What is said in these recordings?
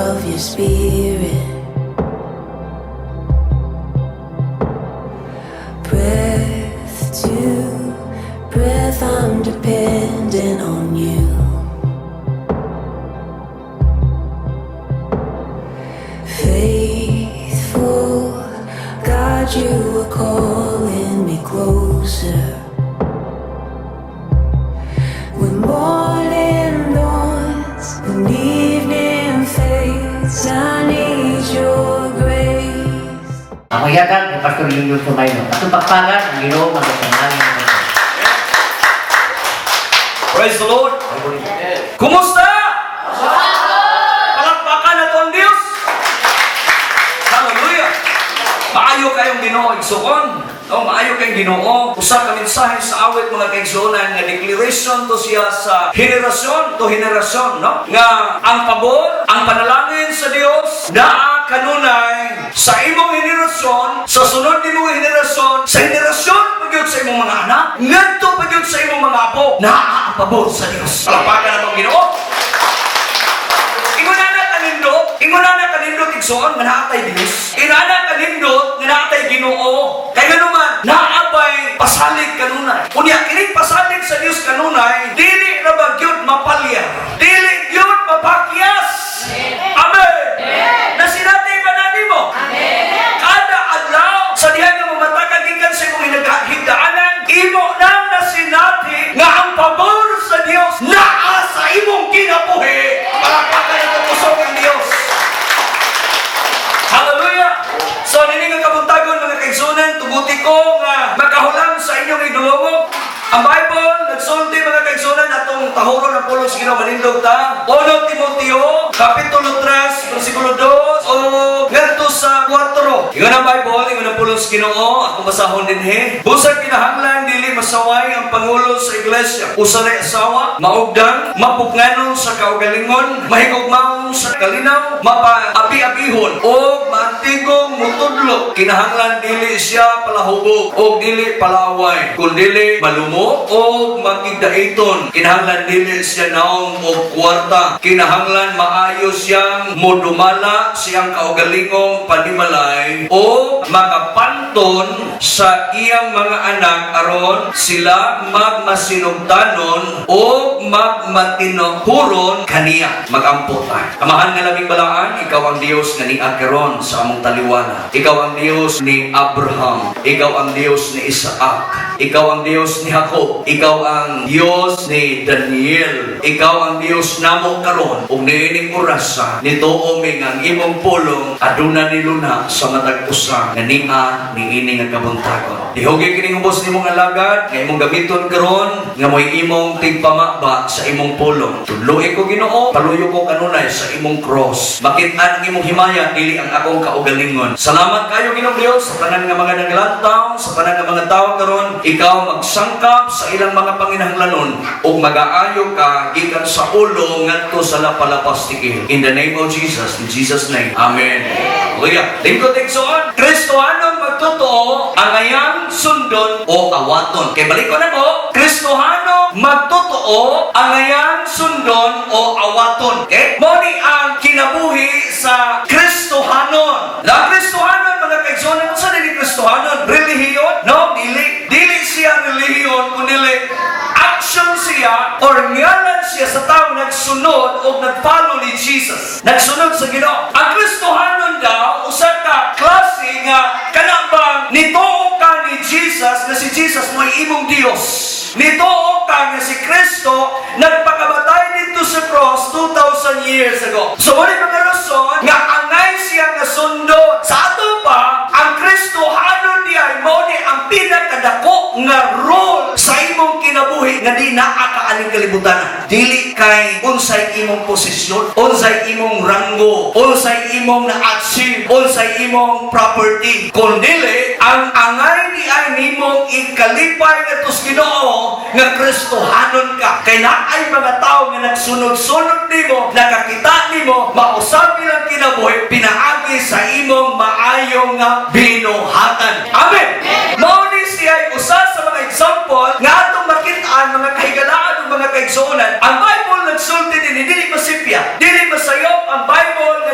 of your spirit. Breath to breath, I'm dependent on you. Faithful God, you are calling me closer. When morning dawns, when evening fades, I need your grace. Ako yata, ni Pastor Marcelo Sumaylo. At pagpagan, ang Ginoo magkasangalan. Praise the Lord. Kumusta? Palakpakan na to ang Diyos. Hallelujah. Maayo kayong Ginoo igsuon. Maayo kayong Ginoo. Usa ka mensahe sa awit mga kaigsuonan nga declaration to siya sa henerasyon to henerasyon, no? Nga ang pabor, ang panalangin sa Dios naa kanunay sa imong henerasyon, sa sunod nimong henerasyon, sa henerasyon pagyud sa imong mga anak, ngadto pagyud sa imong mga apo, naa ang pabor sa Dios. Palakpakan na tong Ginoo. Ingunana kanindot igsuon nga naatay Dios. Inana kanindot nga naatay Ginoo. Kay ganuman naapay pasalig kanunay. Unya kini pasalig sa Dios kanunay, dili ra bagyud mapalya. Dili gyud mapakyas. Amen. Nasinati ba na nimo? Amen. Kada adlaw sa diha nga mamatag gikan sa imong hinagdaanan, imo nang nasinati nga ang pabor sa Dios naa sa imong kinabuhi. Palakpakan ang pusong ng Dios. Hallelujah! So, nini nga kabuntagon mga kaigsunan, tuguti ko nga makahulang sa inyong idulungo. Ang Bible, nagsulti mga kaigsunan atong tahuro ng pulos Ginoo manindog ta. 1 Timoteo, Kapitulo 3, versikulo 2, o ngadto sa 4. Ingon ang Bible, ingon ang pulos Ginoo, ako basahon dinhi. Busag kinahanglan dili masaway ang pangulo sa iglesia. Usaray asawa, maugdan, mapugnanon sa kaugalingon, mahigugmaon sa kalinaw, mapaabi-abihon, o matigong mutudlo. Kinahanglan dili siya palahubog o dili palaway, kundili malumo o magigdaiton. Kinahanglan dili siya naong o kwarta. Kinahanglan maayo siyang modumala siyang kaugalingong panimalay o makapanton sa iyang mga anak aron sila magmasinugtanon o magmatinohuron kaniya. Magampo ta. Amahan nga laming balaan, ikaw ang Dios nga niagkaron sa among taliwana. Ikaw ang Dios ni Abraham. Ikaw ang Dios ni Isaac. Ikaw ang Dios ni Jacob. Ikaw ang Dios ni Daniel. Ikaw ang Dios namo karon ug niining orasa nituo mi nga imong pulong aduna ni luna sa matag usa nga niha niini nga kabuntagon. Dihogi kining ubos nimong alagad nga imong gamiton karon nga moy imong tigpamaba sa imong pulong. Tudloy ko Ginoo, paluyo ko kanunay sa imong cross. Makit-an ang imong himaya dili ang akong kaugalingon. Salamat kayo Ginoong Dios sa tanan nga mga naglantaw, sa tanan nga mga tawo karon. Ikaw magsangkap sa ilang mga panginahanglanon ug mag-aayo ka gikan sa ulo ngadto sa lapalapastikin. In the name of Jesus, in Jesus name. Amen. Hallelujah. Lingkod igsoon, Kristohanon magtotoo, Angayang, Sundon o Awaton. Kay balik ko na ko, Kristohanon magtotoo, Angayang, Sundon o Awaton. Okay? Moni ang kinabuhi sa Kristohanon. La Kristohanon mga kaigsoon, ano sa nini Kristohanon? Relihiyon? No, dili siya relihiyon kundi action siya or ngalan siya sa taong nagsunod o nagfollow ni Jesus. Nagsunod sa Ginoo. Ang Kristohanon daw usa ka klase nga kanabang nituo ka ni Jesus na si Jesus mo'y imong Dios. Nituo ka nga si Kristo nagpakamatay dito sa cross 2,000 years ago. So muli mga rason nga angay siya nga sundo. Sa ato pa, ang Kristohanon diay mo ni ang pinakadako nga role sa imong kinabuhi nga di naakaaning kalibutan. Dili kay unsay imong posisyon, unsay imong ranggo, unsay imong na-achieve, unsay imong property. Kundi ang angay ni ay nimong ikalipay ngadto sa Ginoo nga Kristohanon ka. Kay naay mga tao nga nagsunod-sunod nimo, nakakita nimo, mausabi ang kinabuhi, pinaagi sa imong maayong nga binuhatan. Amen. Mao ni siya usa sa mga example nga atong makitaan mga kahigalaan ug mga kaigsuonan. Ang Bible nagsulti din dili masipya, dili masayop ang Bible nga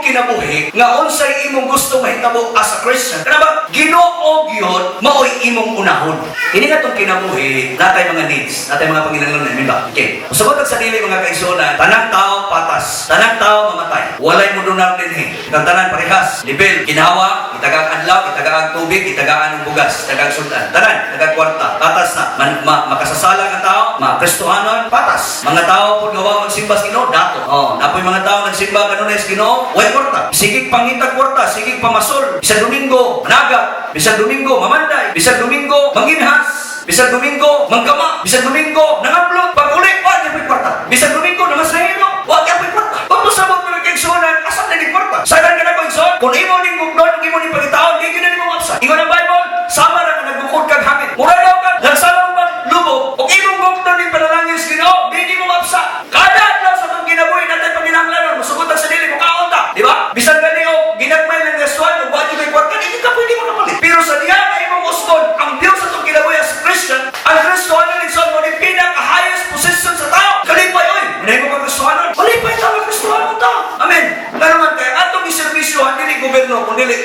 kinabuhi nga unsay imong gusto mahitabo as a Christian. Kana ba Ginoo gyud maoy imong unahon. Ini nga tong kinabuhi, natay mga needs, natay mga panginahanglan namin ba? Okay. Usabot sa dili mga kaigsunan, tanang tao patas, tanang tao mamatay. Walay modunar dinhi. Kang tanan parehas, level, ginawa, itagang adlaw, itagang tubig, itagaan ng bugas, itagang sundan. Tanan, itagang kwarta, patas na. Makasasala nga tao, Kristohanon, patas. Mga tao pud gawa magsimba sa Ginoo, dato. Napoy mga tao nagsimba kanunay sa Ginoo, way kwarta. Sigig pangitag kwarta, sigig pamasol. Bisag Domingo, managa. Bisag Domingo, mamanday. Bisag Domingo, manginhas. Bisag Domingo, manggama. Bisag Domingo, nangablot. Pag uli, wag yung kwarta. Bisag Domingo, namasahino, wag yung kwarta. Pag masabot mo ng kaigsunan, asan na yung kwarta? Sagan ka na kaigsunan, kung imo ning guglon, kung imo ning pagkitaon, di na imo mapsa. Ingon ang Bible, sama ra ka nagbukod kag hangin. Mura daw ka, nagsalang ba, lubog. Kung imong guglon ning panalangin sa Ginoo, di mo mapsa. Kada adlaw sa itong kinabuhi natin paginahanglanon, masugot sa dili mo kaon ta. Di ba? Bisag ka niyo, ginagmay ng gastuan, kung wag yung kwarta, hindi ka pwede mo kapalit. Pero sa diya na imong uston, ang Diyos sa itong kinabuhi as Christian, ang Kristohanon nagsuon mo ni pinaka-highest position sa tao. Kalipay, oy! Hindi mo ka Kristohanon. Kalipay tao, Kristohanon tao. Amen. Nga naman kaya, atong iservisyohan, dili gobyerno, kung dili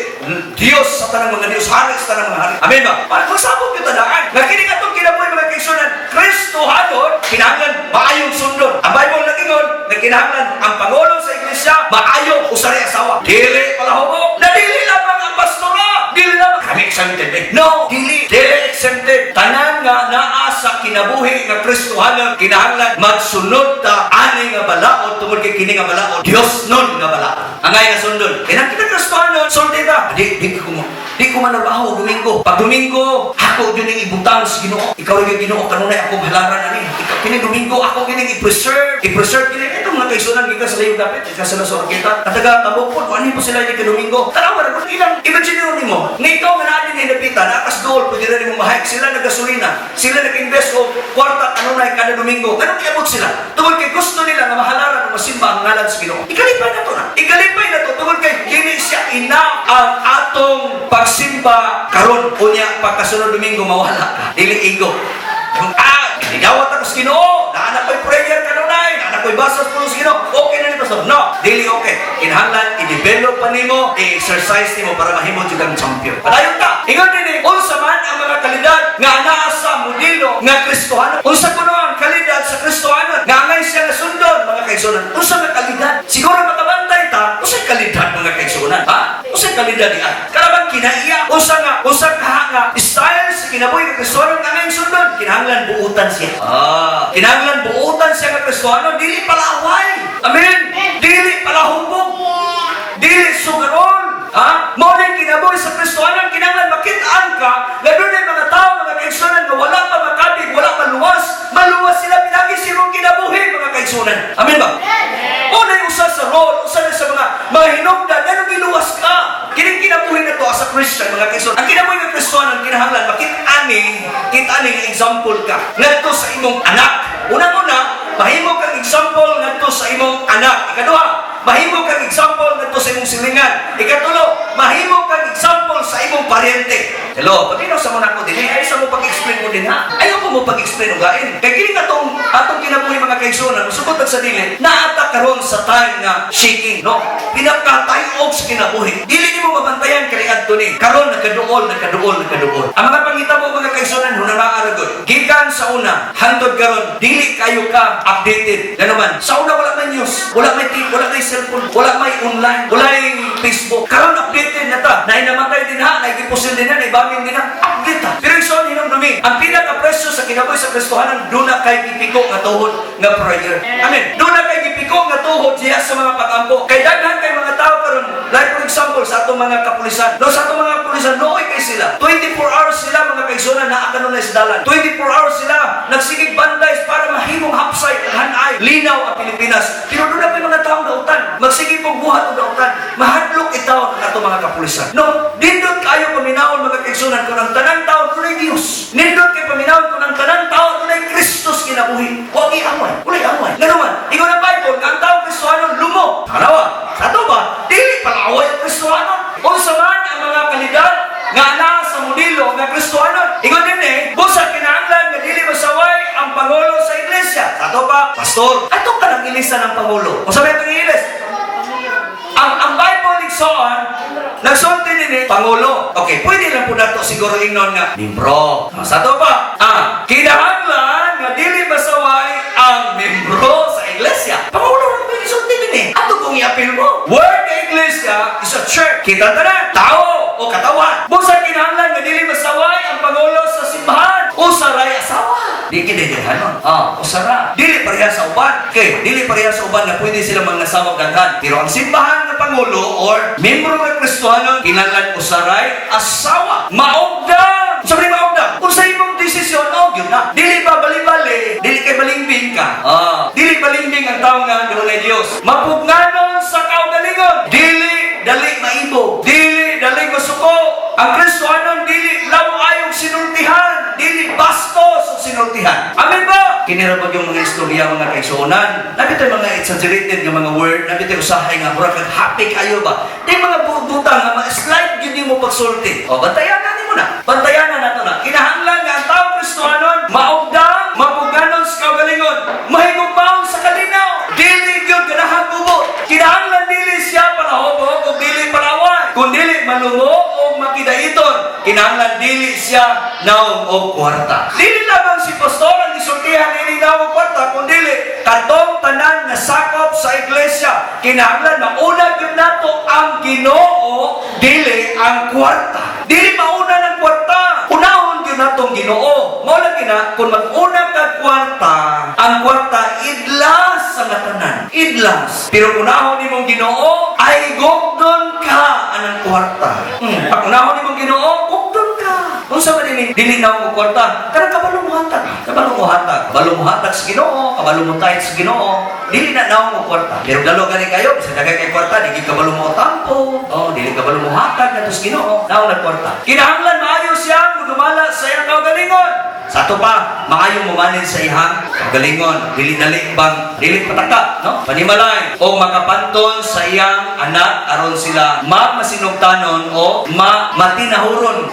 Diyos sa tanang mga Diyos, hari sa tanang mga hari. Amen ba? Magsabot yung tadaan. Nakinig atong kinabuhi mga kaigsunan, Kristohanon, kinahanglan maayong sundon. Ang Bible nagingon, na kinahanglan ang Pangulo sa Iglesia, maayong usari asawa. Dili palahubo. Na dili lang mga pastora. Dili lang kami exempted. No, dili exempted. Tanan nga naa sa kinabuhi nga Kristohanon, kinahanglan magsunod ta ani nga balaod tungod kay kini nga balaod. Dios nun nga balaod. Angay nga sundon. Kaya kita Kristohanon, sulti ta. Di ko manarbaho Domingo. Pag Domingo, ako yun yung ibutang sa Ginoo. Ikaw yung Ginoo, kanunay ako halaran ani. Ikaw kini Domingo, ako yun yung i-preserve kini. Ito mga kaigsunan gikan sa layong dapit, gikan sa nasor kita. Kataga tabok po, ano po sila yung Domingo? Tanawa na ko ilang imagine nimo. Nga ikaw nga natin inapitan, nakas goal, pwede na nimo mahayag sila nagasolina. Sila nag-invest o kwarta kanunay kada Domingo. Ganun kiabot sila. Tungod kay gusto nila nga mahalaran o masimba ang ngalan sa Ginoo. Ikalipay na to na. Ikalipay na to tungod kay dili siya ina ang atong pagsimba karon unya pagkasunod Domingo mawala ka. Dili ego. Nidawat ako sa Ginoo. Naanak ko'y prayer kanunay. Naanak ko'y basa sa pulos Ginoo. Okay na ni Pastor. No, dili okay. Kinahanglan i-develop pa nimo, i-exercise nimo para mahimo jud kang champion. Padayon ka. Ingon dinhi, unsa man ang mga kalidad nga anaa sa modelo nga Kristohanon. Unsa kuno ang kalidad sa Kristohanon nga angay siya nga sundon mga kaigsunan. Unsa nga kalidad? Siguro makabantay ta. Unsa kalidad mga kaigsunan? Ha? Unsa kalidad diha? Karabang kinaiya. Unsa nga style sa kinabuhi nga Kristohanon nga angay sundon. Kinahanglan buutan siya. Kinahanglan buutan siya nga Kristohanon, dili palaway. Amen. Dili palahubog. Dili sugaron. Mao na kinabuhi sa Kristohanon, kinahanglan makit-an ka nga dunay mga tao mga kaigsunan nga wala pa makabig, wala pa luwas. Maluwas sila pinagi sirong kinabuhi mga kaigsunan. Amen ba? O na usa sa role, usa na sa mga hinungdan, ganun giluwas ka. Kining kinabuhi na to as a Christian mga kaigsunan. Ang kinabuhi ng Kristohanon kinahanglan makit-ani nga example ka ngadto sa imong anak. Unang-una, mahimo kang example ngadto sa imong anak. Ikaduha, mahimo kang example ngadto sa imong silingan. Ikatulo, mahimo kang example sa imong paryente. Hello, patino sa muna ko din. Ay sa mo pag-explain mo din ha. Ayaw ko mo pag-explain og gain. Kay kini atong kinabuhi mga kaigsunan, sugod sa dili, naata karon sa time nga shaking, no? Pinakatayog sa kinabuhi. Dili nimo mabantayan kay adto ni. Karon nagkaduol. Ang mga pangitabo mga kaigsunan hunang naaragod. Gikan sa una, hangtod karon, dili kayo ka updated. Nga naman, sa una wala may news, wala may TV, wala may cellphone, wala may online, wala may Facebook. Karon updated na ta. Nay namatay din ha, nay gipusil din ha, nay baming din ha. Update ta. Pero iso hinong dumi. Ang pinaka-presyo sa kinabuhi sa Kristohanon, duna kay gipiko nga tuhod nga prayer. Amen. Duna kay gipiko nga tuhod diha sa mga pag-ampo. Kay daghan kay mga tao karon, like for example sa atong mga kapulisan. No, sa atong mga kapulisan, nooy kay sila. 24 hours sila mga kaigsunan na kanunay sa dalan. 24 hours sila nagsigig banday para mahimong hapsay hanay linaw ang Pilipinas. Pero doon na mga taong dautan. Magsigig pong buhat o dautan. Mahadlok itaw ang atong mga kapulisan. No, nindot kayo paminawon mga kaigsunan kung ang tanang tao dunay Dios. Nindot kay paminawon kung ang tanang tao dunay Kristos kinabuhi. Huwag iamay. Ulay amay. Nga naman, ingon ang Bible nga ang taong Kristohanon lumo. Tanawa. Sa ito ba? Dili palaway ang Kristohanon. Unsa man ang mga kalidad nga ana sa modelo nga Kristohanon. Ingon din busa kinahanglan nga dili masaway ang pangulo sa iglesia. Sa ito ba? Pastor, ato ka ng ilisa ng pangulo. Kung sabi itong ilis, ang Bible igsoon, nagsulti nini pangulo. Okay, pwede lang po nato siguro ingnon nga membro. Sa to pa, kinahanglan nga dili masaway ang membro sa iglesia. Pangulo lang po isulti nini. Ato kung i-appeal mo. Word na iglesia is a church. Kita tanan, tao o katawan. Busa kinahanglan nga dili masaway ang pangulo sa simbahan. Usaray asawa. Di kinidilhanon. Usara. Dili pareha sa uban. Okay, dili pareha sa uban na pwede sila mangasawag daghan. Pero ang simbahan na pangulo or membro ng Kristohanon, kinahanglan usaray asawa. Maogdang. Sabi maogdang. Kung sa imong desisyon, yun na. Dili ba bali-bali? Dili kay balingbing ka. Dili balingbing ang tao nga dunay Dios. Mapugnanon sa kaugalingon. Dili dali maibog. Dili dali masuko. Ang Kristohanon dili lawayong sinultihan. Dili bastos o sinultihan. Amen ba? Kinirabag yung mga istorya, mga kaigsuonan. Nabi tayo mga exaggerated ng mga word. Nabi tayo usahay nga, murag happy kayo ba? Di mga butang nga, slide yun mo pagsulti. Bantayan na mo na. Bantayan na nato na. Kinahanglan nga ang tao Kristohanon, maugdang, mapuganon sa kagalingon, mahigumbaon sa kalinaw. Dili yun ganahang bubot. Kinahanglan dili siya panahobog o dili panaway. Kung dili malungo o makidaiton, kinahanglan dili siya naong o kwarta. Dili lamang si pastor ang isultihan ini naong kwarta, kung dili katong tanan na sakop sa iglesia. Kinahanglan mauna yun nato ang Ginoo, dili ang kwarta. Dili mauna ng kwarta. Unahon yun natong Ginoo. Mao na, kung mag-una kag kwarta, ang kwarta idlas sa tanan. Idlas. Pero unahon nimong Ginoo, ay gugdon ka anang kwarta. Pag unahon nimong Ginoo, gugdon ka. Kung sa manini, dili na mo kwarta, karang kabalo mo hatag. Kabalo mo hatag. Kabalo mo hatag sa Ginoo, kabalo mo tayt sa Ginoo. Dili na mo kwarta. Pero dalo gani kayo, sa dagay kay kwarta, dili kabalo mo tampo. Dili kabalo mo hatag na sa Ginoo. Naon na kwarta. Kinahanglan maayo siya dumala sa iyang kaugalingon. Sa ato pa, maayo mo manin sa iyang kaugalingon. Dili dali bang, dili pataka, no? Panimalay o makapanton sa iyang anak aron sila magmasinugtanon o matinahuron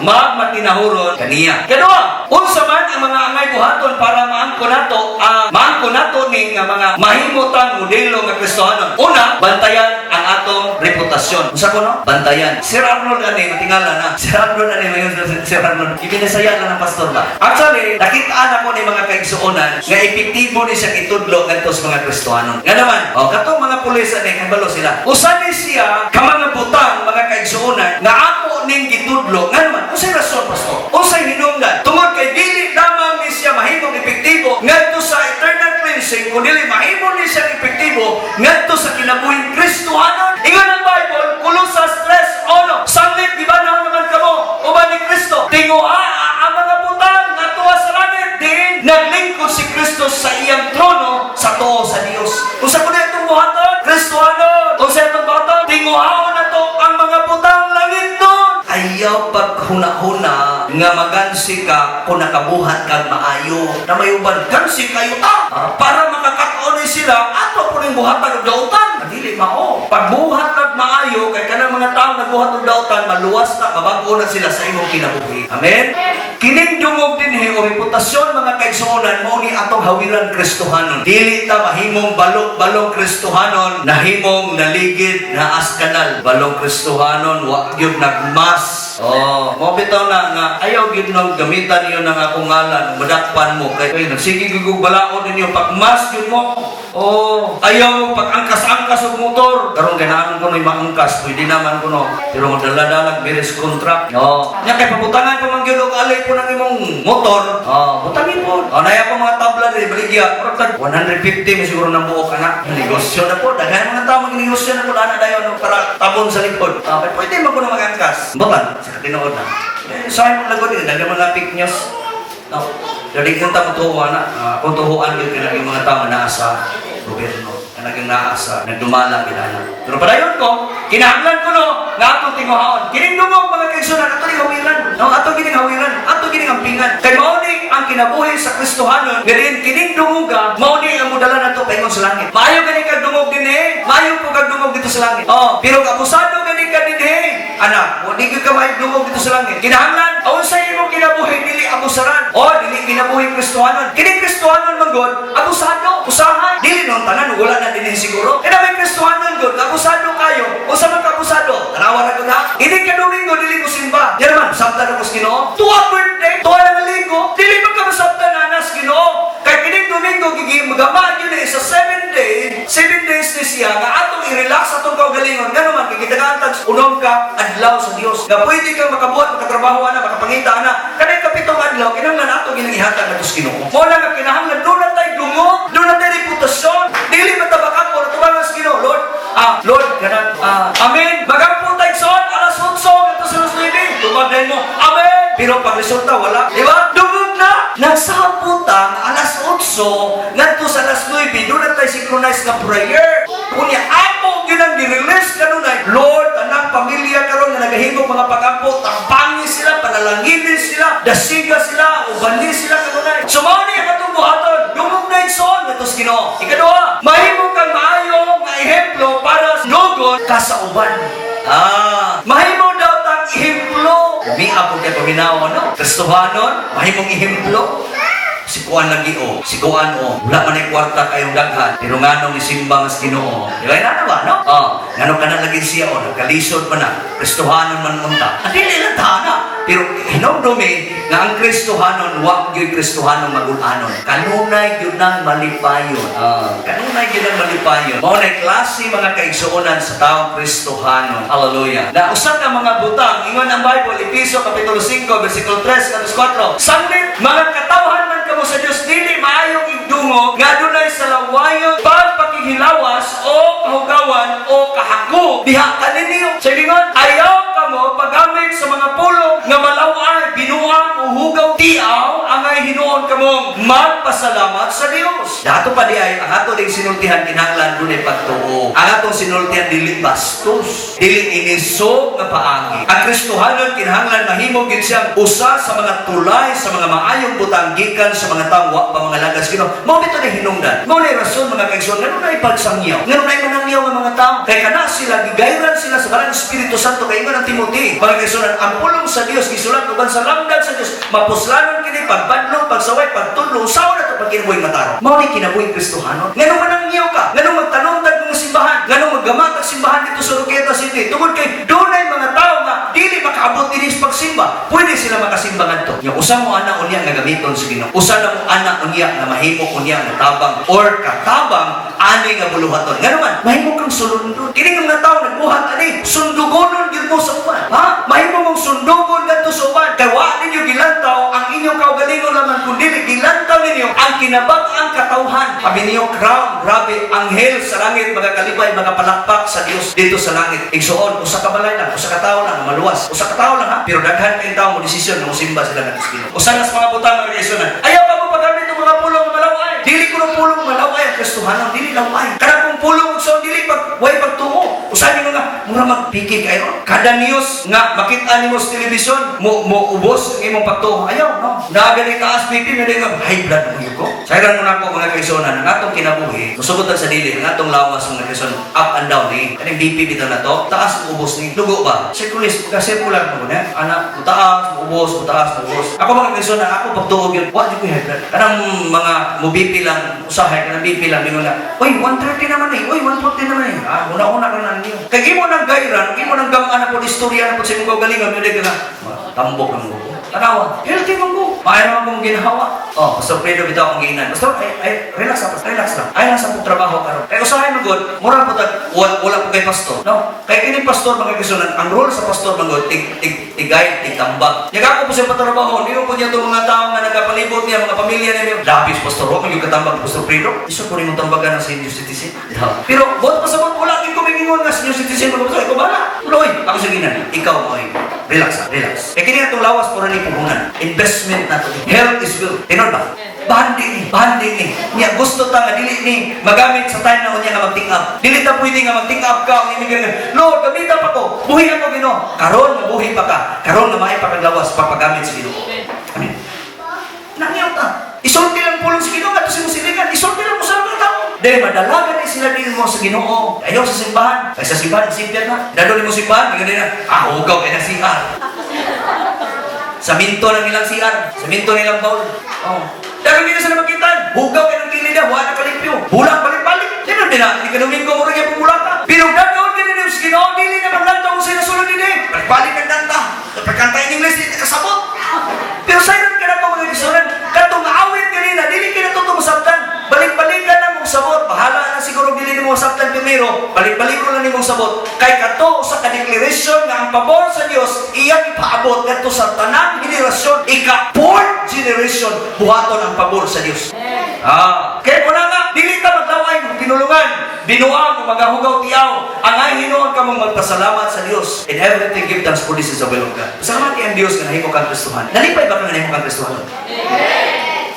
kaniya. Kadua, unsa man ang mga angay buhaton para maangko nato ning mga mahimutang modelo nga Kristohanon. Una, bantayan ang atong reputasyon. Unsa ko no? Bantayan. Sir Arnold ani matingala na. Sir Arnold ani mayon Sir Arnold. Ibinasaya na ng pastor ba? Actually, nakitaan ako ni mga kaigsuonan nga epektibo ni siya itudlo ngadto sa mga Kristohanon. Nga naman, katong mga pulis ani kabalo sila. Usa ni siya ka mga butang mga kaigsuonan nga ako ning gitudlo. Nga naman, unsay rason pastor? Unsay hinungdan? Tungod kay dili lamang ni siya mahimong epektibo ngadto sa eternal cleansing, kun dili mahimo ni siya epektibo ngadto sa kinabuhing Kristohanon. Ingon ang Bible, Kolosas 3:1. Sanglit di ba naman kamo uban ni Kristo? Tinguha ang mga butang nga tuwa sa langit din naglingkod si Kristo sa iyang trono sa tuo sa Dios. Usa ko na itong buhaton, Kristohanon. Usa itong buhaton, tinguhaon na to ang mga butang langit nun. Ayaw paghuna-huna nga magansi ka kung nakabuhat kang maayo. Na may uban, gansi kayo para makakataon sila, ato po rin buhatag ng dautan. Dili mao. Pagbuhat ng maayo, kay kanang mga tao nagbuhat ng dautan, maluwas na, mabago na sila sa imong kinabuhi. Amen? Kining dungog din o reputasyon mga kaigsuonan mo ni atong hawiran Kristohanon. Dili ta mahimong balong Kristohanon, nahimong naligid na askanal. Balong Kristohanon, wa gyud nagmas. Mo bitaw na nga ayaw gyud nang gamitan niyo ng akong ngalan, madakpan mo kay nagsige gyud balaod ninyo pagmas gyud mo. Ayaw pag-angkas-angkas og motor. Karon ganahan ko may maangkas, pwede naman ko no. Pero dala-dalag beres contract. Nya kay pabutangan pa man gyud og alay po nang imong motor. Butangin po. Naya po mga tabla diri baligya. Murag 150 mi siguro nang buok anak. Negosyo na po. Daghan mga tao magnegosyo na po ana dayon para tabon sa likod. Pwede man ko na mag-angkas. Bakan sa tinuod na. Sa imong lagod din daghan mga fake news. No. Jadi kita matuwa na kung tuhuan gyud kanang mga tao na sa gobyerno. Kanang naasa nagdumala kinana. Pero padayon ko, kinahanglan ko no nga atong tinguhaon. Kining dungog mga kaigsuonan ato ning hawiran. No, ato gining hawiran, ato gining ampingan. Kay mao ni ang kinabuhi sa Kristohanon, ganin kining dungoga, mao ni ang modala nato paingon sa langit. Maayo gani kag dungog dinhi, maayo po kag dungog dito sa langit. Pero kabusado gani ka dinhi. Anak, mo di ka maayo dungog dito sa langit. Kinahanglan unsay imong kinabuhi dili abusaran. Dili kinabuhi Kristohanon. Kining Kristohanon man god, abusado, usahay. Dili non tanan wala na dinhi siguro. Kaya may Kristohanon god, abusado kayo. Usa man ka abusado. Ini ka Domingo, dili ko simba. Yan naman, sabta na ko sa Ginoo. Tuwa birthday, tuwa na maligo, dili man ka masabta na anas Ginoo. Kaya kining Domingo, magamaan yun sa 7 days ni siya, nga atong i-relax atong kaugalingon. Nga naman, kikitagaan unong ka adlaw sa Dios. Nga pwede kang makabuhat, makatrabaho na, makapangita na. Kanay kapitong adlaw, kinahanglan ato ginangihatan na sa Ginoo. Mo na nga kinahanglan, doon na tayo dungo, doon na tayo reputasyon. Dili matabakak mo, natubangan sa Ginoo. Lord, ganun. Amen. Magampo tayo son, alas 8, ito sa Los Nueve. Tumagay mo, amen. Pero pag resulta, wala. Diba? Dugog na. Nagsaputang alas 8, ngadto sa alas 9, doon na tayo synchronize na prayer. Kunya, ako yun ang nirelease kanunay. Lord, anang pamilya karon na nagahimog mga pag-ampo, tampangin sila, panalanginin sila, dasiga sila, ubani sila kanunay. Sumani ang atong buhaton. Dugog na igsoon, ngadto sa Ginoo. Ikaduha, mahimong kang maayo nga ehemplo para nugon ka sa uban. Mahimong daw tang ehemplo. Miapod kay paminaw, no? Kristohanon, mahimong ehemplo. Sikuan lagi o, sikuan o. Wala man ay kwarta kayong daghan. Pero nganong ni simba nga sa Ginoo. Di ba na ba, no? Nganong ka na lagi siya o, nagkalisod man na. Kristohanon man munta. At hindi lang tana. Pero hinumdumi nga ang Kristohanon, wag yung Kristohanon magulanon. Kanunay yun ang malipayon. Kanunay yun ang malipayon. Mao na klase mga kaigsuonan sa taong Kristohanon. Hallelujah. Na usa ka mga butang, ingon ang Bible, Episo Kapitulo 5, versikulo 3, 4. Sanglit, mga katawhan man kamo sa Dios, dili maayong igdungo, nga dunay sa lawayon, pagpakihilawas, o kahugawan, o kahako. Diha kaninyo. Sa lingon, ayaw kamo paggamit sa mga pulong nga malaway, binuang, uhugaw, tiaw, angay hinuon kamong magpasalamat sa Dios. Dato pa di ay, ang ato ding sinultihan kinahanglan dunay pagtuo. Ang atong sinultihan dili bastos, dili inisog nga paangi. Ang Kristohanon kinahanglan mahimo gid siyang usa sa mga tulay sa mga maayong butang gikan sa mga tawo wa pa mga lagas Ginoo. Mao bito ni hinungdan. Mao ni rason mga kaigsoon ngano na ipagsangyaw. Ngano na manangyaw nga mga tawo. Kay kana sila gigayran sila sa barang Espiritu Santo kay ingon ang Timothy. Mga kaigsoon ang pulong sa Dios gisulat uban sa lamdag sa Dios. Mapuslanon kini pagbadlong, pagsaway, pagtudlo, usaw na to pag kinabuhi mataro. Mao ni kinabuhi Kristohanon. Ngano manangyaw ka? Ngano magtanong-tag mga simbahan? Ngano maggamat ang simbahan dito sa Roqueta City? Tungod kay dunay mga tawo nga dili makaabot dinhi sa pagsimba. Pwede sila makasimba ngadto. Yung usa mo ana unya nga gamiton sa Ginoo. Usa na mo ana unya nga mahimo unya nga tabang or katabang ani nga buluhaton. Ngano man, mahimo kang sulundon. Kini nga mga tawo nagbuhat ani, sundugonon gyud mo sa uban. Mahimo mong sundugon ngadto sa uban. Kay wa ninyo gilantaw ang inyong kaugalingon lamang kundi gilantaw ninyo ang kinabag-ang katawhan. Abi niyo crown, grabe, anghel sa langit, mga kalibay, mga palakpak sa Dios dito sa langit. Igsuon, usa ka balay lang, usa ka tawo lang, maluwas. Usa ka tawo lang ha, pero daghan kay tawo mo desisyon nga mosimba sila nga sa Ginoo. Usa na sa mga butang nga igsuonan. Ayaw ka mo paggamit ng mga pulong malaway. Dili ko ng pulong malaway ang Kristohanon, dili laway. Kana kung pulong igsuon dili pag way pagtuo. Usahay mo nga, mura magpiki kayo. Kada news nga makita nimo sa telebisyon, mo ubos ang imong pagtuo. Ayaw, no. Naagani taas BP mo nga high blood mo yuko. Sayran mo na ako mga kaisonan, ang atong kinabuhi, musugot sa dili, ang atong lawas mga kaisonan, up and down ni. Kaning BP bitaw na to, taas ubos ni. Lugo ba? Circulist, kasi pulang mo na. Anak, utaas, ubos, utaas, ubos. Ako mga kaisonan, ako pagtuog yun, wa di ko high blood. Kanang mga mo BP lang, usahay, kanang BP lang, mingo na, uy, 130 naman eh, uy, 140 naman eh. Una-una ka na niyo. Kaya imo nang gayran, imo nang gamaan na po, istorya na po sa imong kaugalingon, yun ka na, tambok ng buko. Tanawa, healthy mong ko. Mayroon akong ginawa. Pastor Fredo, bitaw akong giinan. Pastor, relax lang. Ay lang sa pong trabaho karon. Kaya usahay mo God, mura po wala po kay pastor. No? Kaya kini pastor, mga kisunan, ang role sa pastor, mga God, tig-guide, tig-tambag. Yaga ko po siya patrabaho, hindi mo po niya itong mga tao nga nagkapalibot niya, mga pamilya niya. Lapis, pastor, huwag yung katambag, Pastor Fredo. Iso ko rin yung tambagan ng senior citizen. Pero, bot pa sa bot, wala yung kumingingon nga senior citizen. Ikaw ba? Uloy, ako sa ginan. Ikaw mo ay relax. Kaya kini itong lawas po rin puhunan. Investment na to. Health is good. Tinon ba? Banding ni. Niya gusto ta nga dili ni magamit sa time na unya nga mag-think up. Dili ta pwede nga mag-think up ka ang imig nga. Lord, gamita pa ko. Buhi ako Ginoo. Karon mabuhi pa ka. Karon na maay paglawas pagpagamit sa Ginoo. Amen. Nangyaw ta. Isulti lang pulong sa Ginoo kadto sa musilingan. Isulti lang mo sa mga tao. Dahil madalagan ni sila din mo sa Ginoo. Ayaw sa simbahan. Kaya sa simbahan, simpian na. Dadali mo simbahan, hindi na, hugaw kay na CR. Sa minto ng ilang CR. Sa minto ng ilang baul. Dahil hindi na sila magkitan. Hugaw kay ng kilid na, wala kalipyo. Bulang balik-balik. Sino din na, hindi ka Domingo mo rin yung pumula ka. Pero gagawin ka nila sa Ginoo, dili na maglantaw kung sinasunod din eh. Kay kato sa ka-declaration nga ang pabor sa Dios iyang ipaabot kadto sa tanang henerasyon, ika-4th generation buhaton ang pabor sa Dios. Kaya mo na nga, dili ka maglaway ng pinulungan, binuang, magahugaw tiyaw, ang hinoon ka mong magpasalamat sa Diyos. In everything, give thanks for this is the will of God. Salamat ang Diyos na nahimo kang Kristohanon. Nalipay ba ka nga nahimo kang Kristohanon?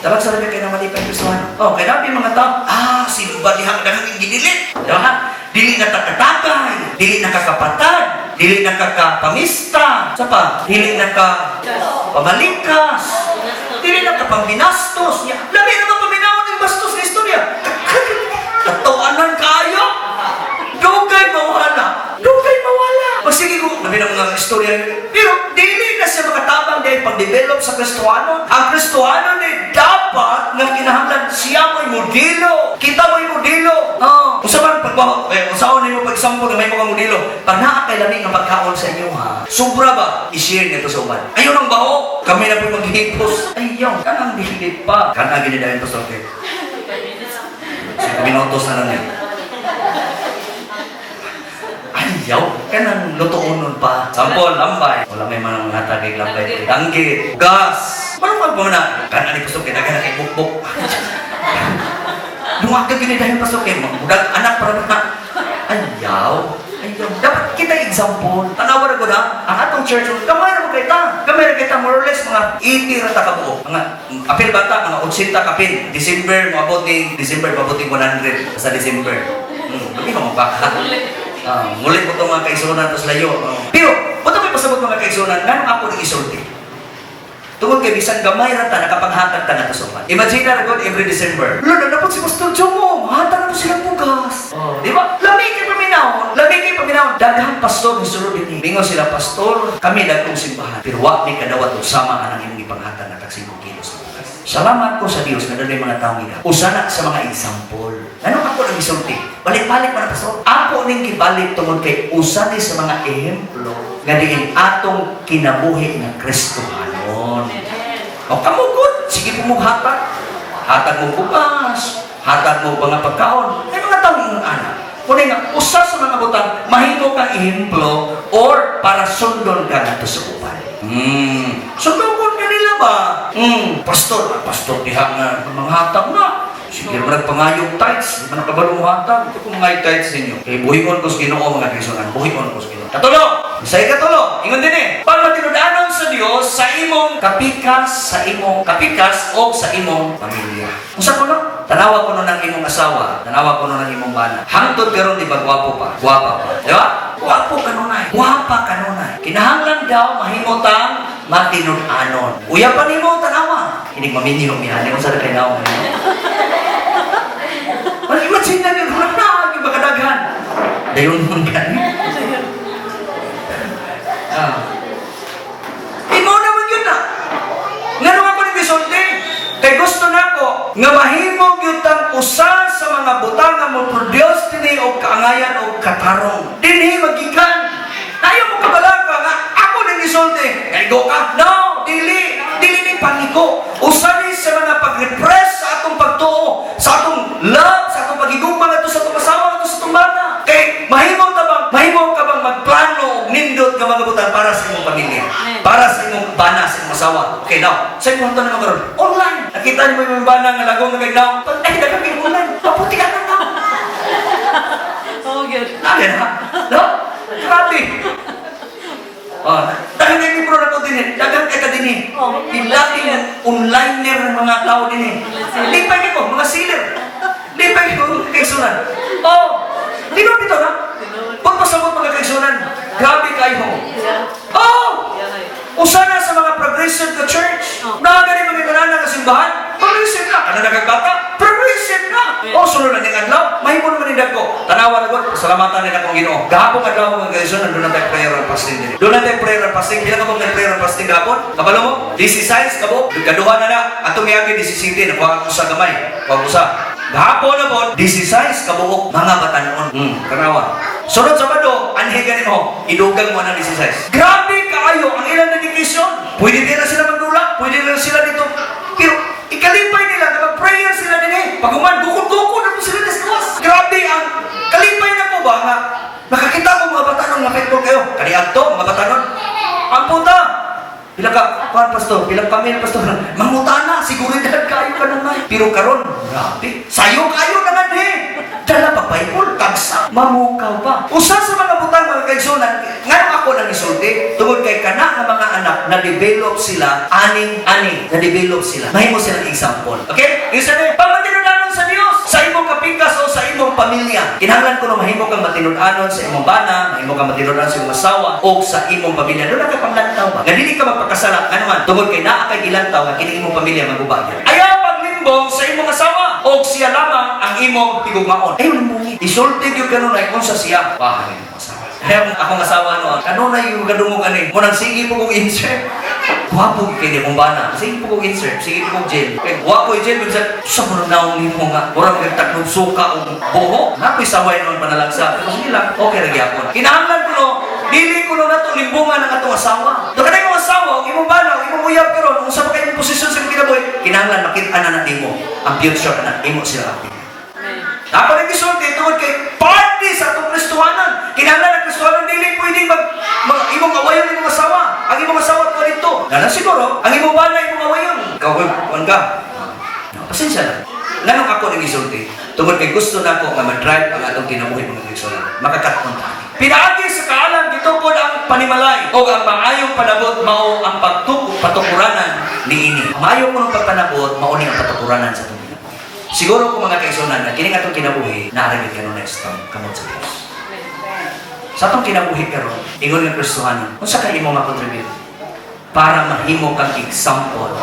Dapat sa labi kayo na malipay ang Kristohanon. Kaya nabi mga tao, sino ba dihang naging ginilit? Dili nakakatagay, dili nakakapatad, dili nakakapamista, sapa, dili nakapamalikas, dili nakapambinastos. Labi na ba paminawon ng bastos na istorya? Katawanan kayo? Dugay mawala. Dugay mawala. Sige ko, labi na mga istorya. Pero dili na siya makatabang dahil pag-develop sa Kristohanon. Ang Kristohanon ay dapat nga kinahanglan siya mo'y modelo. Kita mo'y modelo. Usapan pagbaho, unsaon nimo pag-example na may mga modelo. Pag naa kay lami nga pagkaon sa inyo ha. Sobra ba? I-share nito sa uban. Ayaw ng baho. Kami na po maghihipos. Ayaw. Kanang dihilip pa. Kanang ginidahin to sa okay. Sige, minutos na lang yan. Ayaw. Kanang lutoonon pa. Sampol, lambay. Wala may manang mga tagay lambay. Danggit. Gas. Marunong mo na. Kanang ni pasok. Kinaga na kay bukbuk. Luwag ka ginidahin pasok eh. Mudag anak para na. Ayaw. Dapat kita example. Tanawa na ko na. Ang atong church, kamay na mo kita. Kamay na kita more or less mga 80 rata ka buo. Mga apil bata, mga 80 kapil. December, mabuting 100 sa December. Hindi ka mabaka. Ngulit ko itong mga kaisunan tapos layo. Pero, ba't may pasabot mga kaisunan? Ganong ako nang isulti? Tungkol kay bisan gamay rata, nakapaghatag ta na kasuman. Imagine na rin every December. Lalo, dapat si Pastor Jomo, mahatag na po silang bugas. Di ba? Lamig kayo paminahon. Daghan pastor, misulod din. Bingo sila, pastor, kami dagkong simbahan. Pero wak ni kadawat usama anang imong ipanghatag na tagsibong kilos na bugas. Salamat ko sa Dios na dalay mga tao nila. Usana sa mga example. Ano ako nang isulti? Balik-balik mga pastor. Ako ning gibalik tungod kay usani sa mga ehemplo nga diin atong kinabuhi ng Kristohanon. O kamugod, sige po mong hatag. Hatag mo bukas. Hatag mo mga pagkaon. May mga tao yung anak. Kung nga, usa sa mga butang, mahimo kang ehemplo or para sundon ka na to sa Uban. Sundon ka nila ba? Pastor diha nga mga hatag na. Sige naman nagpangayong tights. Di ba nakabalo mo hatag? Ito kung mga tights ninyo. Kaya buhion ko sa Ginoo mga kaisunan. Buhion ko sa Ginoo. Katulo! Isa'y katulo! Ingon din Pag matinudanon sa Dios, sa imong kapikas o sa imong pamilya. Usa ko no? Tanawa ko no ng imong asawa. Tanawa ko no ng imong bana. Hangtod karon di ba gwapo pa? Gwapa pa. Di ba? Gwapo kanunay. Gwapa kanunay. Kinahanglan daw mahimotang matinudanon. Uya pa nimo tanawa. Hindi maminyo mihan. Hindi mo sa kay naong. Imagine na yun, hulang na, yung makadaghan. Dayon mong gani. Imo naman yun na. Nga nung ako ni Bisulti, kay gusto na ko, nga mahimog yun tang usa sa mga butang nga mo produce tini o kaangayan o katarong. Dinhi magikan. Ayaw mo kabalaka nga, ako ni Bisulti. Kaigo ka? No, dili ni paniko. Usa ni sa mga pag-repress sa atong pagtuo, sa atong love, sa atong pagigugma na sa atong asawa, na sa atong bana. Kay mahimo ka bang magplano o nindot ka mga butang para sa imong pamilya, para sa imong bana, sa imong asawa. Okay, now, sa imong hanto naman karon online. Nakita niyo yung bana nga lagong nga now. Ay, dagang yung online. Paputi ka na now. Oh, good. Ayan ha? No? Grabe. Dahil may libro na ko din dagang ka din Ilati ng onliner ng mga tao din Lipay ko, mga sealer. Lipay ko, kaisunan. Dino dito na? Pagpasabot mga kaisunan. Grabe kayo. Usa na sa mga progressive na church. Nakagani mga kanana na simbahan. Progressive na. Ano nagagata? Progressive na. Sunod na yung adlaw. Mahimo naman yung ko. Tanawa na ko. Salamatan nila kong Ginoo. Gahapon adlaw mga kaisunan. Doon natin prayer and fasting din. Doon natin prayer and fasting. Bilang ako ng prayer and fasting gahapon. Kabalo mo? 16 kabo. Kaduha na na. Atong iyagi 17. Nakuha ko sa gamay. Kuha ko sa. Gahapon na po. 16 kabuok. Mga batanon. Tanawa. Sunod Sabado, anhiganin mo, idugang mo ng 16. Grabe kaayo ang ilang dedication. Pwede din na sila magdula, pwede na sila dito. Pero ikalipay nila, mag-prayer sila din Pag uman, dukod-dukod na po sila discuss. Grabe ang kalipay na po ba nga Nakakita mo mga batanon nga faithful kayo. Kaniadto mga batanon. Ang puta. Pila ka, pastor, pila pamilya pastor. Mangutana, seguridad kayo ka naman. Pero karon, grabe. Sayo kayo naman Dala pa Bible, tagsa, mamukaw pa. Usa sa mga butang mga kaigsunan, ngayon ako nang isulti, tungod kay kana nga mga anak na-develop sila, aning na-develop sila. Mahimo silang example. Okay? Isa na, pamatinudanon sa Dios, sa imong kapikas o sa imong pamilya. Kinahanglan ko na mahimo kang matinudanon sa imong bana, mahimo kang matinudanon sa imong asawa, o sa imong pamilya. Doon ka panglantaw ba? Nga dili ka magpakasala, nga naman, tungod kay naa kay gilantaw, nga kini imong pamilya magubagyan. Ayaw paglimbong sa imong asawa, o siya lamang ang imong tigugmaon. Ayaw limbongi. Isultig yung kanunay kung sa siya. Bahay mo asawa. Ayaw akong asawa noon. Kanunay yung kadungog ani. Munang sige po kong insert. Wapo kini mong bana. Sige po kong insert. Sige po kong gel. Kaya wapo yung gel. Minsan, sa mga naong limo nga. Murang magtagnog suka o buho. Napoy saway noon panalagsa. Pero sige lang. Okay, nagyapon. Kinahanglan ko no. Dili ko no na ito limbungan ng atong asawa. Doon ka na yung asawa, imong bana, imong uyab ka ron. Kung sa mga imong posisyon sa kinabuhi, kinahanglan makita na nimo ang future na imo sila kapit. Dapat ang gisulti tungod kay party sa atong Kristohanon. Kinahanglan ang Kristohanon dili pwedeng imong awayon imong asawa. Ang imong asawa ko dito. Lalo siguro, ang imong bana imong awayon. Kuan ka. Pasensya lang. Nganong ako nang gisulti? Tungod kay gusto na ko nga ma-drive ang atong kinabuhi mga Kristohanon. Makakatong ta. Pinaagi sa kaalam dito po ang panimalay o ang maayong panabot mao ang patukuranan ni ini. Maayo ko ng pagpanabot mao ni ang patukuranan sa atong kinabuhi. Siguro kung mga kaigsunan na kini atong kinabuhi naaragid kanon next time kamot sa Dios. Sa atong kinabuhi karon ingon nga Kristohanon unsa kay imo makontribute para mahimo kang example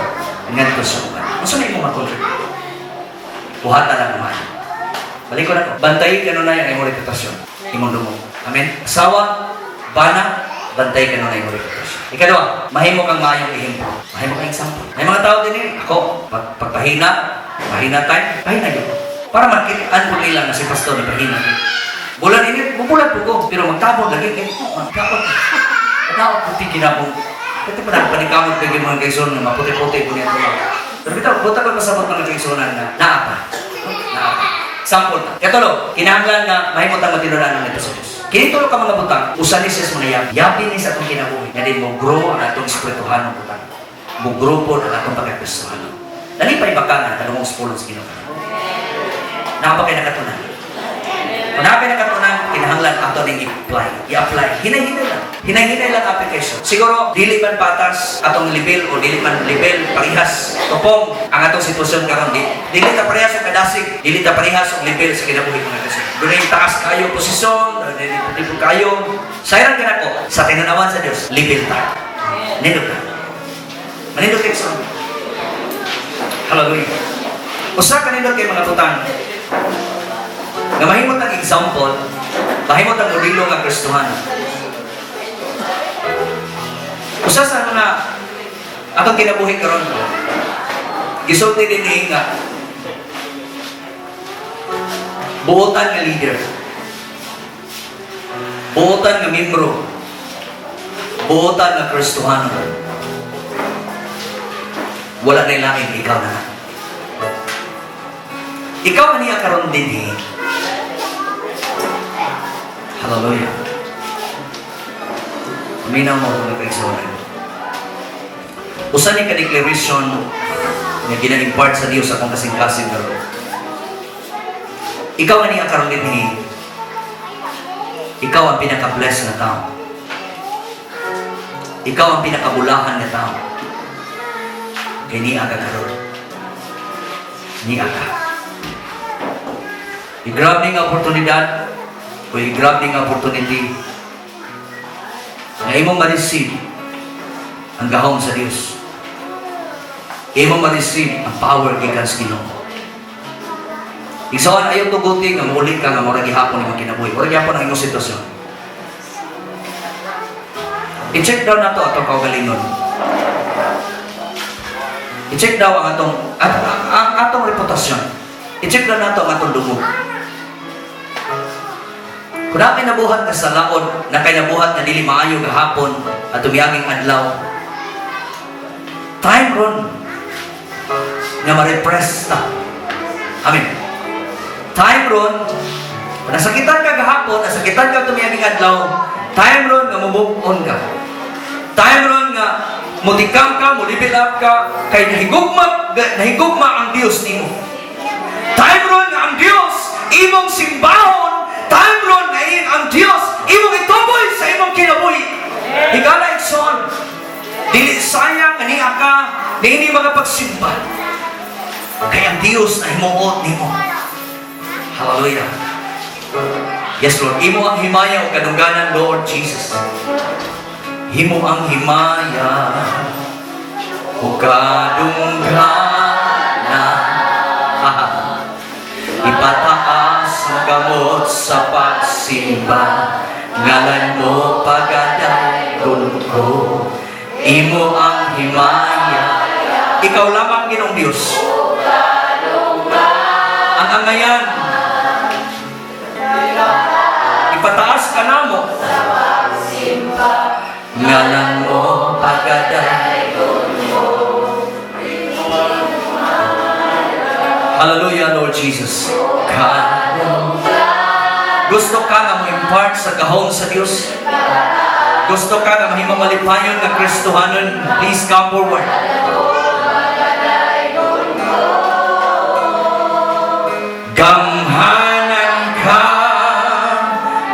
ngadto sa uban. Unsa na imo makontribute? Buhata lang naman. Balik ko na ko. Bantayin kanon na ang imong reputasyon. Imong dumong. Amen. Asawa, bana, bantay ka na imong reputasyon. Ikadua, mahimo kang maayong ehemplo. Mahimo kang example. May mga tao din ako, pagpahina tayo, yun. Para makitaan ko nila na si pastor na pahina. Bulan ini, bubulat po ko, pero magtabon lagi kayo. Magtabon puti kinabong. Pati pa nagpanikamot kayo mga kaison na maputi-puti po niya ito. Pero bitaw, buta ko pasabot mga kaisonan na naapa. Sample na. Katulo, kinahanglan na mahimot ang matinudanon nito sa Diyos. Kinitulo ka mga butang, usan ni siya mga yabi. Yabi ni sa itong kinabuhi. Nga din mo grow ang atong espirituhanong butang. Mo grow po ang atong pagkakristohanon. Nalipay baka nga, talong mong spulong sa Ginoo. Nakapagay nakatunan. Kung nakapagay nakatunan, kinahanglan ato ning i-apply. Hinay-hinay lang application. Siguro, dili man patas atong level o dili man level parihas. Tupong ang atong sitwasyon karon dili ta parehas ang kadasig, dili ta parehas ang level sa kinabuhi mga kasi. Dunay taas kayo posisyon, dili kayo. Sayran kana ko sa tinanawan sa Dios, level ta. Nindot ta. Manindot kay sa. Hallelujah. Usa ka nindot kay mga butang. Nga mahimot ang example, mahimot ang modelo nga Kristohanon. Usa sa mga atong kinabuhi karon, gisulti din nga buotan nga leader, buotan nga membro, buotan nga Kristohanon. Wala na ilain, ikaw na. Ikaw na niya karon din Hallelujah. Minaw mo mga kaigsunan. Usa ni ka-declaration nga gina-impart sa Dios akong kasing-kasing karon. Ikaw nga niya karon din ikaw ang pinaka-blessed na tao. Ikaw ang pinakabulahan na tao. Kaya niya ka karon. Niya ka. I-grab ning oportunidad o i-grab ning opportunity na imong ma-receive ang gahom sa Dios. Imong ma-receive ang power gikan sa Ginoo. Igsoon ayaw tuguti nga muli ka nga murag gihapon imong kinabuhi. Murag gihapon ang imong sitwasyon. I-check daw nato atong kaugalingon. I-check daw ang atong reputasyon. I-check daw nato ang atong dungog. Kung na kinabuhat ka sa laod, na kinabuhat na dili maayo gahapon at tumiyaging adlaw, time ron nga ma-repress ta. Amen. Time ron Nasakitan ka gahapon, nasakitan ka tumiyaning adlaw, time ron nga move on ka. Time ron nga mutikam ka, mulibit up ka, kay nahigugma ang Dios nimo. Time ron nga ang Dios imong simbahon, time ron nga ang Dios imong ituboy sa imong kinabuhi. Higala igsoon, dili sayang nga niya ka, na hindi makapagsimba. Kay ang Dios na himuot nimo. Hallelujah. Yes, Lord. Imo ang himaya o kadungganan, Lord Jesus. Imo ang himaya o kadungganan. Ipataas ang kamot sa pagsimba, ngalan mo pagadayon ko. Imo ang himaya. Ikaw lamang, Ginoong Diyos. Ang Angayang, ipataas ka na mo. Ngalan mo pagadayon mo. Hallelujah, Lord Jesus. Gusto ka nga mo-impart sa kahon sa Diyos? Gusto ka nga mahimong malipayon ng Kristohanon? Please come forward. Gamhanan ka,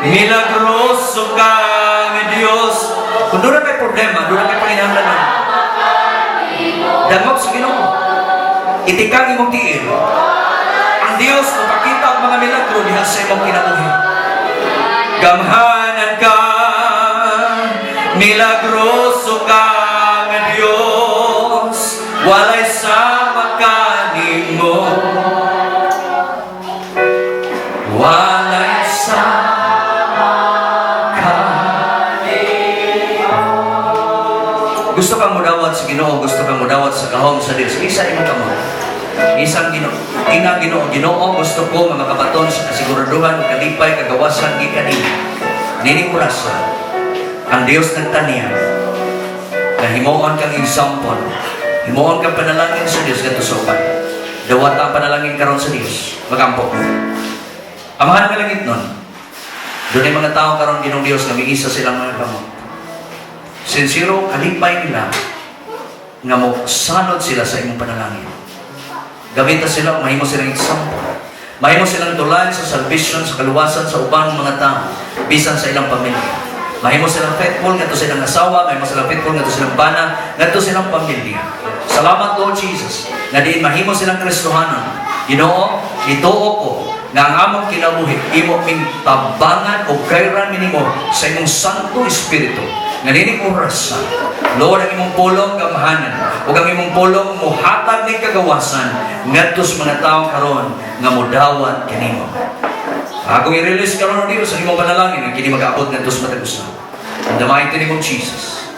milagroso ka, Diyos. Kung doon na may problema, doon na may panginahanglanan, damag sa Ginoo. Itikang imong tiil. Ang Diyos mapakita ang mga milagro diha sa imong kinabuhi. Gamhanan ka, milagroso ka, Diyos. Walay sama ka nimo. Walay sama ka nimo. Gusto kang mudawat sa Ginoo, gusto kang mudawat sa kahom sa Dios. Isa imo kamo. Isang Ginoo, ina Ginoo, Ginoo, gusto ko mga kabaton sa kasiguraduhan, kalipay, kagawasan, gikani. Nining orasa, ang Dios nagtaniya, na himuon kang example, himuon kang panalangin sa Dios kadto sa uban. Dawat ang panalangin karon sa Dios, magampo. Amahan ka langit nun. Doon ay mga tao karon Ginoong Dios na may isa silang mga kamot. Sincero, kalipay nila nga mo sanod sila sa imong panalangin. Gamitan sila, mahimo silang example. Mahimo silang tulan sa salvation, sa kaluwasan, sa ubang mga tao, bisan sa ilang pamilya. Mahimo silang faithful, nga to silang asawa, mahimo silang faithful, nga to silang bana, nga to silang pamilya. Salamat, Lord Jesus, nga diin mahimo silang Kristohanon. Ginoo, ituo ko, nga ang among kinabuhi, imo ming tabangan o kairan minimo sa imong Santo Espiritu. Nga nining orasan, Lord, ang imong pulong gamhanan, o ang imong pulong muhatag ng kagawasan, ngadto sa mga taong karon nga mudawat kanimo. Ako i-release karon Dios sa imong panalangin nga kini mag-aabot ngadto sa matag usa. In the mighty name of Jesus.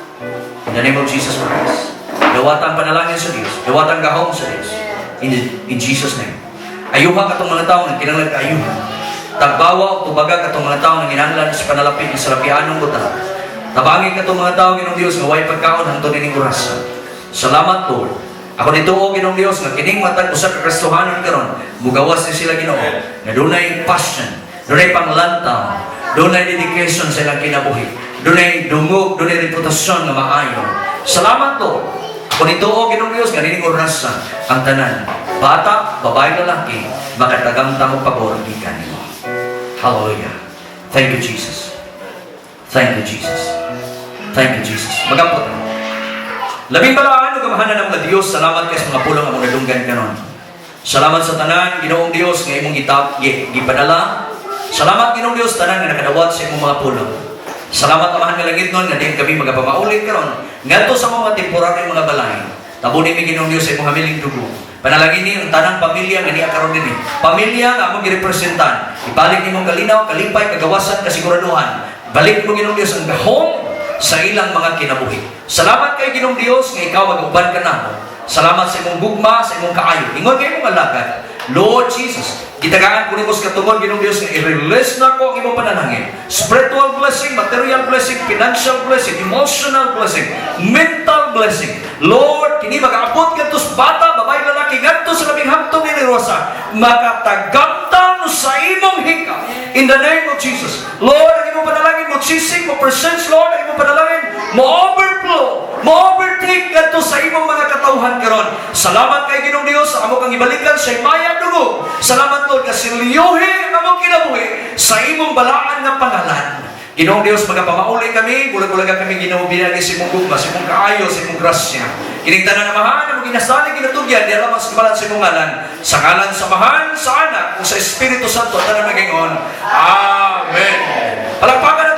In the name of Jesus Christ. Dawatan panalangin sa Dios, dawatan gahom sa Dios. In Jesus name. Ayuha katong mga tawo nga kinahanglan kaayuhan. Tagbawa o tubaga katong mga tawo nga kinahanglan sa panalapit sa lapianong buta. Tabangin katong mga tawo Ginoong Dios nga way pagkaon hangtod nining orasa. Salamat, Lord. Ako nituo Ginoong Dios nga kining matag usa ka Kristohanon karon, mugawas ni sila Ginoo. Nga dunay passion, dunay panglantaw, dunay dedication sa ilang kinabuhi. Dunay dungog, dunay reputasyon nga maayo. Salamat, Lord. Ako nituo Ginoong Dios nga nining orasa ang tanan. Bata, babae, lalaki, makatagang tamang pag-oorbikan nimo. Hallelujah. Thank you, Jesus. Thank you, Jesus. Thank you, Jesus. Magampot. Labing balaan o gamahanan ng mga Diyos, salamat kayo sa mga pulong ang mga dunggan kanon. Salamat sa tanan, Ginoong Diyos, nga imong gipadala. Salamat, Ginoong Diyos, tanan nga nakadawat sa imong mga pulong. Salamat, Amahan nga langit nun, nga din kami magapamaulit karon. Ngadto sa mga temporary mga balay. Tabunin mi Ginoong Diyos sa imong hamiling dugo. Panalangin ni ang tanang pamilya nga niya karon dinhi. Pamilya nga among girepresentan. Ibalik nimong kalinaw, kalipay, kagawasan, kasiguraduhan. Balik mo Ginoong Diyos ang gahom sa ilang mga kinabuhi. Salamat kay Ginoong Diyos nga ikaw mag-uban ka namo. Salamat sa imong gugma, sa imong kaayo. Ingon kay imong alagad. Lord Jesus, gitagaan ko nimo sa katungod Ginoong Diyos nga i-release na ko ang imong panalangin. Spiritual blessing, material blessing, financial blessing, emotional blessing, mental blessing. Lord, kini mag-aabot kadto sa bata, babae, lalaki, ngadto sa labing haptong generosa, makatagamtang sa imong hikap. In the name of Jesus. Lord, ang imong panalangin mo sisig, mo presence, Lord, ang imong panalangin mo overflow, mo overtake kadto sa imong mga katawhan karon. Salamat kay Ginoong Dios sa amo kang ibalikan sa imaya dugo. Salamat Lord kasi liyuhi ang among kinabuhi sa imong balaan nga pangalan. Ginoong Dios, magapamauli kami, bulag-bulaga kami Ginoo binagi sa imong gugma, sa imong kaayo, sa imong grasya. Kining tanan na mahal, na maginasali, ginatugyan, di alam ang sa imong ngalan, sa ngalan sa mahal, sa anak, kung sa Espiritu Santo, tanan magingon. Amen. Palakpakan